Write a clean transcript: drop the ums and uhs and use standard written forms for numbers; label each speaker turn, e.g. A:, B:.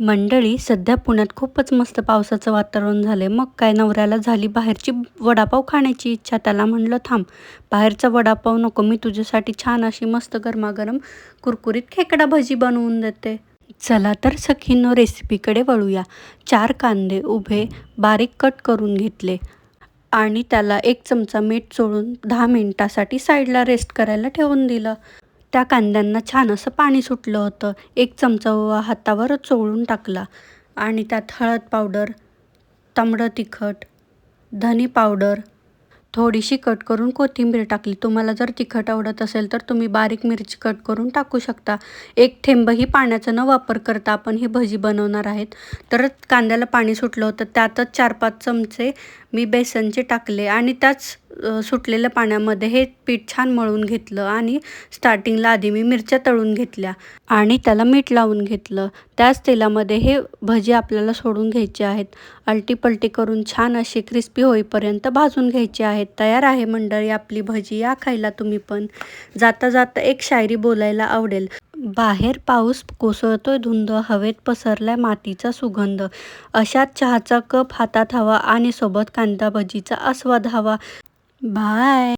A: मंडळी, सध्या पुण्यात खूपच मस्त पावसाचं वातावरण झालंय. मग काय, नवऱ्याला झाली बाहेरची वडापाव खाण्याची इच्छा. त्याला म्हणलं, थांब, बाहेरचा वडापाव नको, मी तुझ्यासाठी छान अशी मस्त गरमागरम कुरकुरीत खेकडा भजी बनवून देते. चला तर सखींनो, रेसिपीकडे वळूया. 4 कांदे उभे बारीक कट करून घेतले आणि त्याला 1 चमचा मीठ चोळून 10 मिनिटासाठी साईडला रेस्ट करायला ठेवून दिलं. त्या कांद्यांना छान असं पाणी सुटलं होतं. 1 चमचा ओवा हातावर चोळून टाकला आणि त्यात हळद पावडर, तांबडं तिखट, धने पावडर, थोडीशी कट करून कोथिंबीर टाकली. तुम्हाला जर तिखट आवडत असेल तर तुम्ही बारीक मिरची कट करून टाकू शकता. 1 थेंबही पाण्याचा न वापर करता आपण ही भजी बनवणार आहेत. तर कांद्याला पाणी सुटलं होतं, त्यातच 4-5 चमचे मी बेसनचे टाकले आणि त्याच सुटलेल्या पाण्यामध्ये हे पीठ छान मळून घेतलं आणि स्टार्टिंगला आधी मी मिरच्या तळून घेतल्या आणि त्याला मीठ लावून घेतलं. त्याच तेलामध्ये हे भजी आपल्याला सोडून घ्यायचे आहेत. आलटीपलटी करून छान अशी क्रिस्पी होईपर्यंत भाजून घ्यायची आहेत. तयार आहे मंडळी आपली भजी, या खायला तुम्ही पण. जाता जाता एक शायरी बोलायला आवडेल. बाहेर पाऊस कोसळतोय धुंद, हवेत पसरलाय मातीचा सुगंध. अशात चहाचा कप हातात हवा आणि सोबत कांदा भजीचा आस्वाद हवा. बाय.